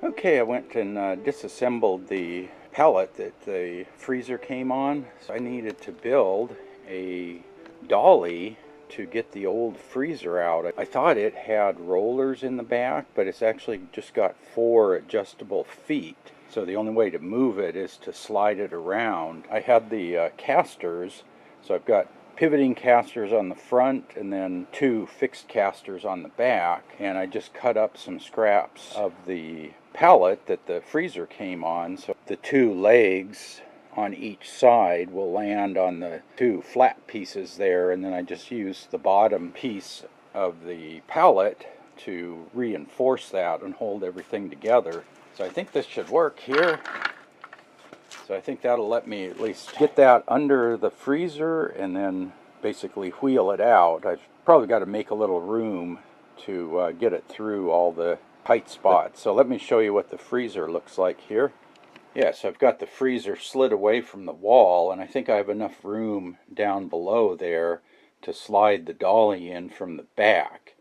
Okay, I went and disassembled the pallet that the freezer came on. So I needed to build a dolly to get the old freezer out. I thought it had rollers in the back, but it's actually just got 4 adjustable feet. So the only way to move it is to slide it around. I had the casters, so I've got pivoting casters on the front and then 2 fixed casters on the back, and I just cut up some scraps of the pallet that the freezer came on, so the 2 legs on each side will land on the 2 flat pieces there, and then I just use the bottom piece of the pallet to reinforce that and hold everything together. So I think this should work here. So I think that'll let me at least get that under the freezer and then basically wheel it out. I've probably got to make a little room to get it through all the tight spots. So let me show you what the freezer looks like here. Yeah, so I've got the freezer slid away from the wall, and I think I have enough room down below there to slide the dolly in from the back.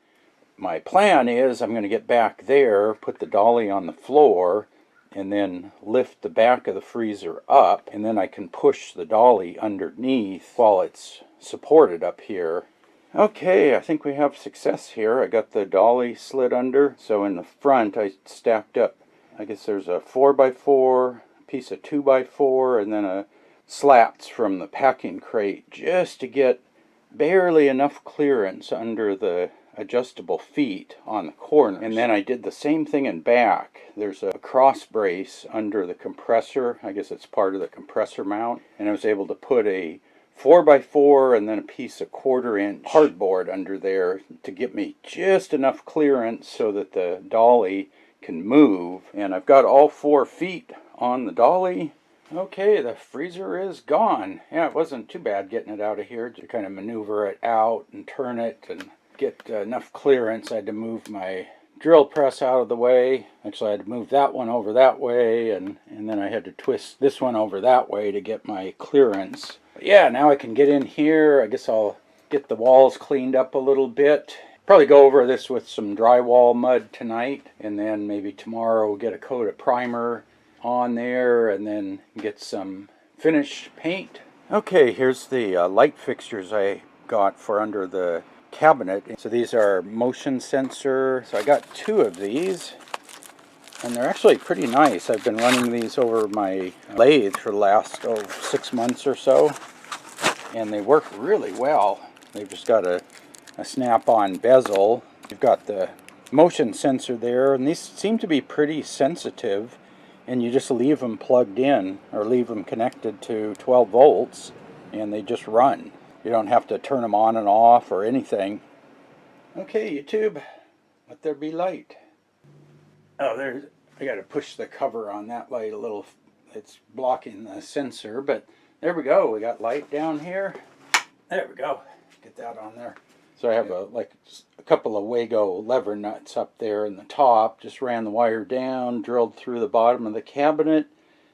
My plan is I'm going to get back there, put the dolly on the floor, and then lift the back of the freezer up, and then I can push the dolly underneath while it's supported up here. Okay, I think we have success here. I got the dolly slid under. So in the front I stacked up, I guess there's a 4x4, a piece of 2x4, and then a slats from the packing crate just to get barely enough clearance under the adjustable feet on the corners. And then I did the same thing in back. There's a cross brace under the compressor. I guess it's part of the compressor mount. And I was able to put a 4x4 and then a piece of 1/4-inch cardboard under there to give me just enough clearance so that the dolly can move. And I've got all 4 feet on the dolly. Okay, the freezer is gone. Yeah, it wasn't too bad getting it out of here to kind of maneuver it out and turn it and get enough clearance. I had to move my drill press out of the way. Actually, I had to move that one over that way, and then I had to twist this one over that way to get my clearance. But yeah, now I can get in here. I guess I'll get the walls cleaned up a little bit. Probably go over this with some drywall mud tonight, and then maybe tomorrow get a coat of primer on there, and then get some finish paint. Okay, here's the light fixtures I got for under the cabinet. So these are motion sensor. So I got 2 of these, and they're actually pretty nice. I've been running these over my lathe for the last 6 months or so, and they work really well. They've just got a snap-on bezel. You've got the motion sensor there, and these seem to be pretty sensitive, and you just leave them plugged in or leave them connected to 12 volts and they just run. You don't have to turn them on and off or anything. Okay, YouTube, let there be light. Oh, I got to push the cover on that light a little. It's blocking the sensor, but there we go. We got light down here. There we go. Get that on there. So I have a couple of Wago lever nuts up there in the top. Just ran the wire down, drilled through the bottom of the cabinet,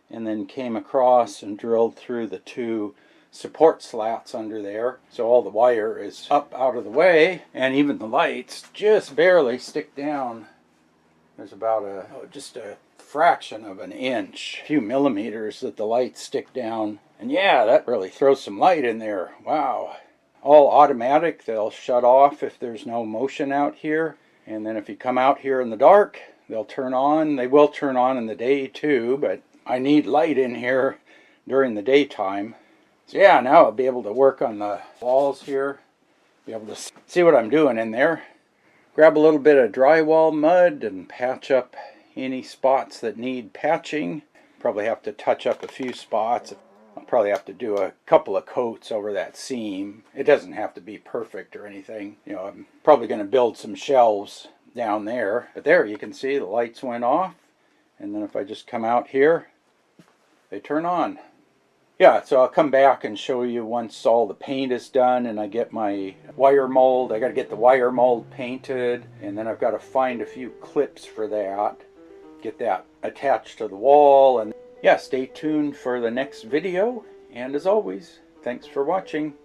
and then came across and drilled through the 2 support slats under there. So all the wire is up out of the way, and even the lights just barely stick down. There's about just a fraction of an inch, a few millimeters that the lights stick down. And yeah, that really throws some light in there. Wow. All automatic. They'll shut off if there's no motion out here. And then if you come out here in the dark, they'll turn on. They will turn on in the day too, but I need light in here during the daytime. So yeah, now I'll be able to work on the walls here. Be able to see what I'm doing in there. Grab a little bit of drywall mud and patch up any spots that need patching. Probably have to touch up a few spots. I'll probably have to do a couple of coats over that seam. It doesn't have to be perfect or anything. You know, I'm probably going to build some shelves down there. But there you can see the lights went off. And then if I just come out here, they turn on. Yeah, so I'll come back and show you once all the paint is done and I get my wire mold. I got to get the wire mold painted, and then I've got to find a few clips for that. Get that attached to the wall, and yeah, stay tuned for the next video. And as always, thanks for watching.